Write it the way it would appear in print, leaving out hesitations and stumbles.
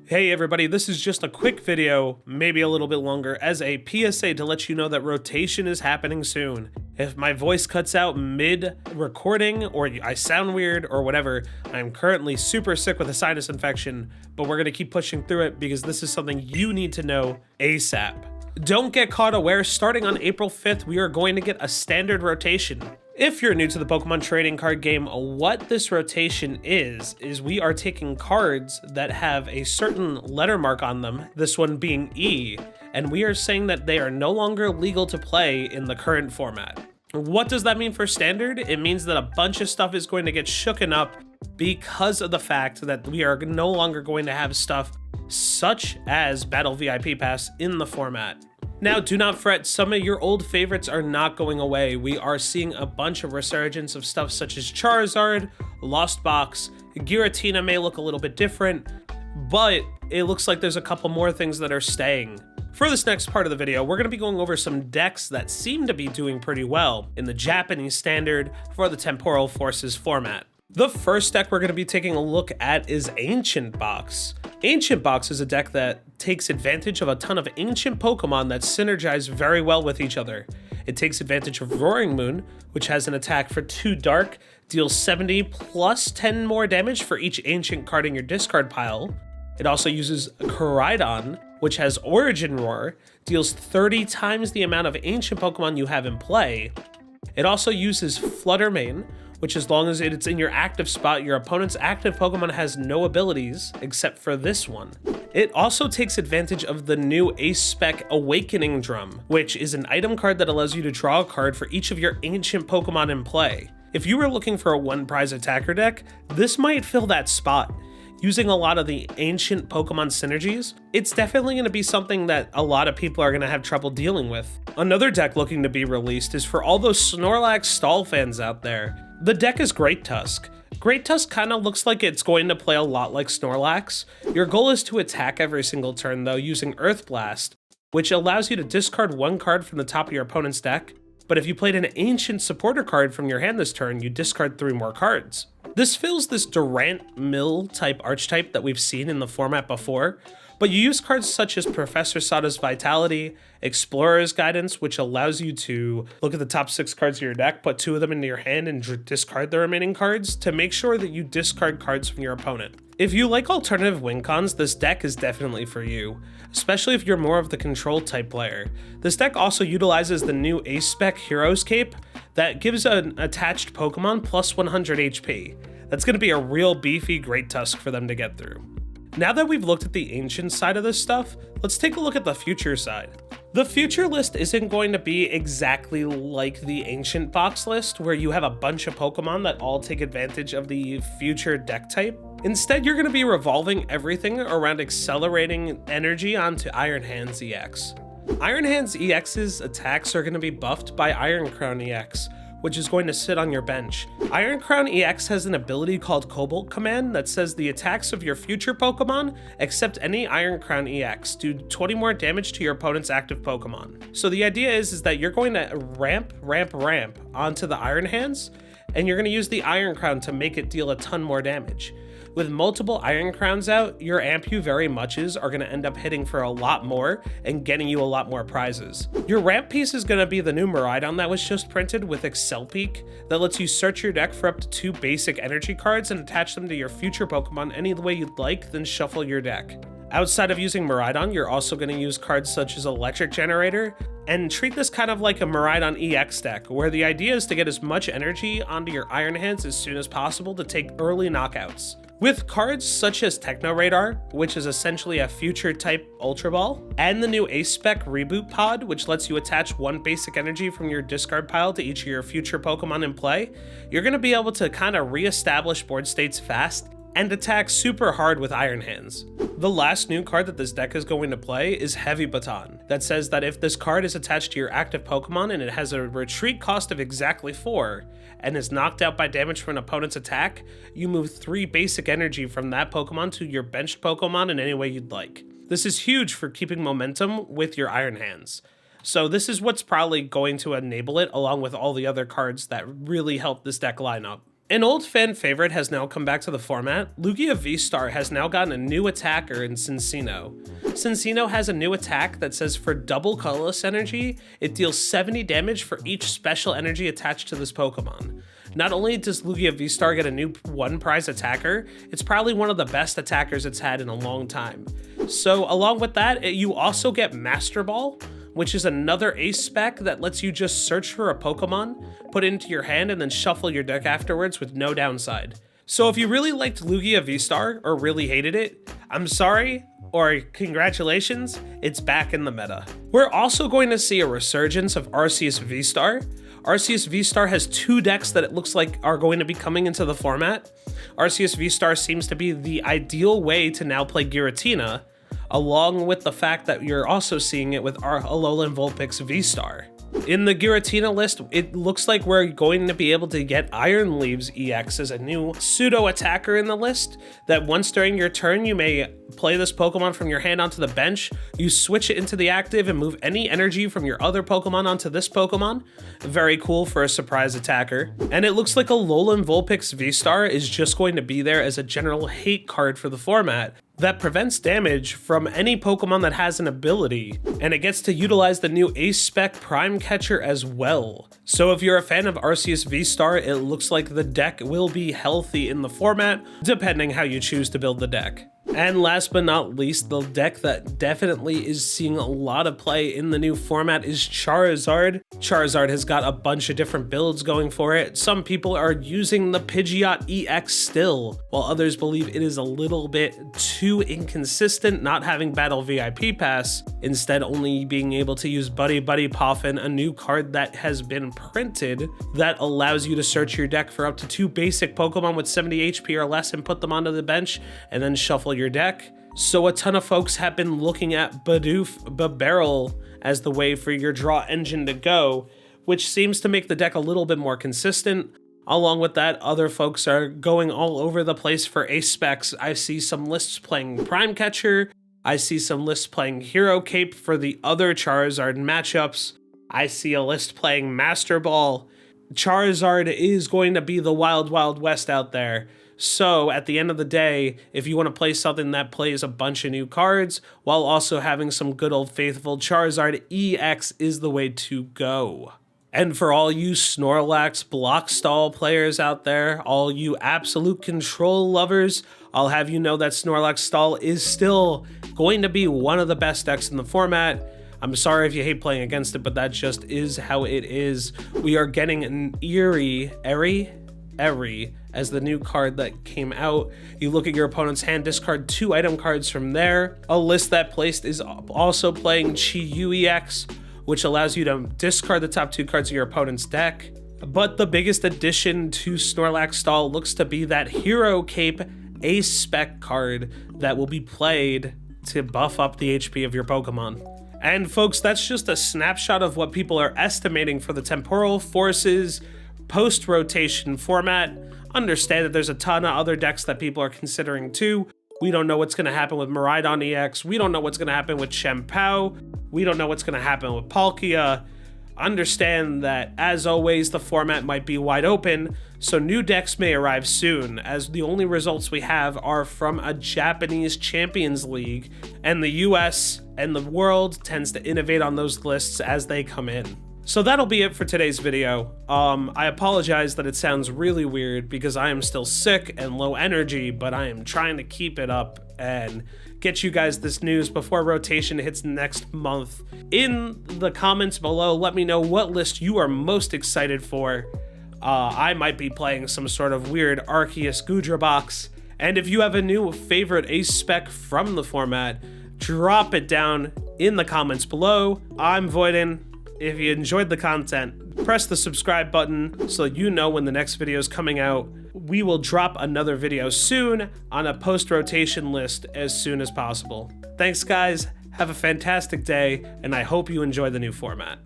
Hey everybody, this is just a quick video, maybe a little bit longer, as a PSA to let you know that rotation is happening soon. If my voice cuts out mid-recording, or I sound weird, or whatever, I'm currently super sick with a sinus infection, but we're gonna keep pushing through it because this is something you need to know ASAP. Don't get caught aware, starting on April 5th, we are going to get a standard rotation. If you're new to the Pokemon trading card game, what this rotation is we are taking cards that have a certain letter mark on them, this one being E, and we are saying that they are no longer legal to play in the current format. What does that mean for standard? It means that a bunch of stuff is going to get shooken up because of the fact that we are no longer going to have stuff such as Battle VIP Pass in the format. Now, do not fret, some of your old favorites are not going away. We are seeing a bunch of resurgence of stuff such as Charizard, Lost Box, Giratina may look a little bit different, but it looks like there's a couple more things that are staying. For this next part of the video, we're going to be going over some decks that seem to be doing pretty well in the Japanese standard for the Temporal Forces format. The first deck we're going to be taking a look at is Ancient Box. Ancient Box is a deck that takes advantage of a ton of ancient Pokemon that synergize very well with each other. It takes advantage of Roaring Moon, which has an attack for 2 dark, deals 70 plus 10 more damage for each ancient card in your discard pile. It also uses Koraidon, which has Origin Roar, deals 30 times the amount of ancient Pokemon you have in play. It also uses Flutter Mane, which as long as it's in your active spot, your opponent's active Pokemon has no abilities except for this one. It also takes advantage of the new Ace Spec Awakening Drum, which is an item card that allows you to draw a card for each of your ancient Pokemon in play. If you were looking for a one-prize attacker deck, this might fill that spot. Using a lot of the ancient Pokemon synergies, it's definitely going to be something that a lot of people are going to have trouble dealing with. Another deck looking to be released is for all those Snorlax stall fans out there. The deck is Great Tusk. Great Tusk kind of looks like it's going to play a lot like Snorlax. Your goal is to attack every single turn though using Earth Blast, which allows you to discard 1 card from the top of your opponent's deck, but if you played an ancient supporter card from your hand this turn, you discard 3 more cards. This fills this Durant Mill type archetype that we've seen in the format before, but you use cards such as Professor Sada's Vitality, Explorer's Guidance, which allows you to look at the top 6 cards of your deck, put 2 of them into your hand, and discard the remaining cards to make sure that you discard cards from your opponent. If you like alternative win cons, this deck is definitely for you, especially if you're more of the control type player. This deck also utilizes the new Ace Spec Heroes Cape that gives an attached Pokemon plus 100 HP. That's going to be a real beefy Great Tusk for them to get through. Now that we've looked at the ancient side of this stuff, let's take a look at the future side. The future list isn't going to be exactly like the ancient box list, where you have a bunch of Pokemon that all take advantage of the future deck type. Instead, you're going to be revolving everything around accelerating energy onto Iron Hands EX. Iron Hands EX's attacks are going to be buffed by Iron Crown EX, which is going to sit on your bench. Iron Crown EX has an ability called Cobalt Command that says the attacks of your future Pokemon, except any Iron Crown EX, do 20 more damage to your opponent's active Pokemon. So the idea is that you're going to ramp onto the Iron Hands, and you're going to use the Iron Crown to make it deal a ton more damage. With multiple Iron Crowns out, your Ampu Very Muches are going to end up hitting for a lot more and getting you a lot more prizes. Your ramp piece is going to be the new Miraidon that was just printed with Excel Peak that lets you search your deck for up to 2 basic energy cards and attach them to your future Pokemon any way you'd like, then shuffle your deck. Outside of using Miraidon, you're also going to use cards such as Electric Generator and treat this kind of like a Miraidon EX deck, where the idea is to get as much energy onto your Iron Hands as soon as possible to take early knockouts. With cards such as Techno Radar, which is essentially a future type Ultra Ball, and the new Ace Spec Reboot Pod, which lets you attach 1 basic energy from your discard pile to each of your future Pokemon in play, you're going to be able to kind of re-establish board states fast and attack super hard with Iron Hands. The last new card that this deck is going to play is Heavy Baton, that says that if this card is attached to your active Pokemon and it has a retreat cost of exactly 4, and is knocked out by damage from an opponent's attack, you move 3 basic energy from that Pokemon to your benched Pokemon in any way you'd like. This is huge for keeping momentum with your Iron Hands. So this is what's probably going to enable it, along with all the other cards that really help this deck line up. An old fan favorite has now come back to the format. Lugia V-Star has now gotten a new attacker in Cincino. Cincino has a new attack that says for double colorless energy, it deals 70 damage for each special energy attached to this Pokemon. Not only does Lugia V-Star get a new one prize attacker, it's probably one of the best attackers it's had in a long time. So along with that, you also get Master Ball, which is another ace spec that lets you just search for a Pokemon, put it into your hand, and then shuffle your deck afterwards with no downside. So if you really liked Lugia V-Star or really hated it, I'm sorry, or congratulations, it's back in the meta. We're also going to see a resurgence of Arceus V-Star. Arceus V-Star has two decks that it looks like are going to be coming into the format. Arceus V-Star seems to be the ideal way to now play Giratina, along with the fact that you're also seeing it with our Alolan Vulpix V-Star. In the Giratina list, it looks like we're going to be able to get Iron Leaves EX as a new pseudo attacker in the list, that once during your turn you may play this Pokemon from your hand onto the bench, you switch it into the active and move any energy from your other Pokemon onto this Pokemon. Very cool for a surprise attacker. And it looks like Alolan Vulpix V-Star is just going to be there as a general hate card for the format that prevents damage from any Pokemon that has an ability, and it gets to utilize the new Ace Spec Prime Catcher as well. So if you're a fan of Arceus V-Star, it looks like the deck will be healthy in the format, depending how you choose to build the deck. And last but not least, the deck that definitely is seeing a lot of play in the new format is Charizard. Charizard has got a bunch of different builds going for it. Some people are using the Pidgeot EX still, while others believe it is a little bit too inconsistent, not having Battle VIP Pass, instead only being able to use Buddy Buddy Poffin, a new card that has been printed that allows you to search your deck for up to 2 basic Pokemon with 70 HP or less and put them onto the bench, and then shuffle your deck. So a ton of folks have been looking at Barrel as the way for your draw engine to go, which seems to make the deck a little bit more consistent. Along with that, other folks are going all over the place for ace specs. I see some lists playing Prime Catcher. I see some lists playing Hero Cape for the other Charizard matchups. I see a list playing Master Ball. Charizard is going to be the wild, wild west out there. So at the end of the day, if you want to play something that plays a bunch of new cards while also having some good old faithful Charizard, EX is the way to go. And for all you Snorlax block stall players out there, all you absolute control lovers, I'll have you know that Snorlax stall is still going to be one of the best decks in the format. I'm sorry if you hate playing against it, but that just is how it is. We are getting an Eri as the new card that came out. You look at your opponent's hand, discard 2 item cards from there. A list that placed is also playing Chi-Yu EX, which allows you to discard the top 2 cards of your opponent's deck. But the biggest addition to Snorlax stall looks to be that Hero Cape Ace Spec card that will be played to buff up the HP of your Pokemon. And folks, that's just a snapshot of what people are estimating for the Temporal Forces post-rotation format. Understand that there's a ton of other decks that people are considering too. We don't know what's going to happen with Miraidon EX. We don't know what's going to happen with Chien-Pao. We don't know what's going to happen with Palkia. Understand that, as always, the format might be wide open, so new decks may arrive soon, as the only results we have are from a Japanese Champions League, and the US and the world tends to innovate on those lists as they come in. So that'll be it for today's video. I apologize that it sounds really weird because I am still sick and low energy, but I am trying to keep it up and get you guys this news before rotation hits next month. In the comments below, let me know what list you are most excited for. I might be playing some sort of weird Arceus Gudra box. And if you have a new favorite ace spec from the format, drop it down in the comments below. I'm Voiddyn. If you enjoyed the content, press the subscribe button so you know when the next video is coming out. We will drop another video soon on a post-rotation list as soon as possible. Thanks guys, have a fantastic day, and I hope you enjoy the new format.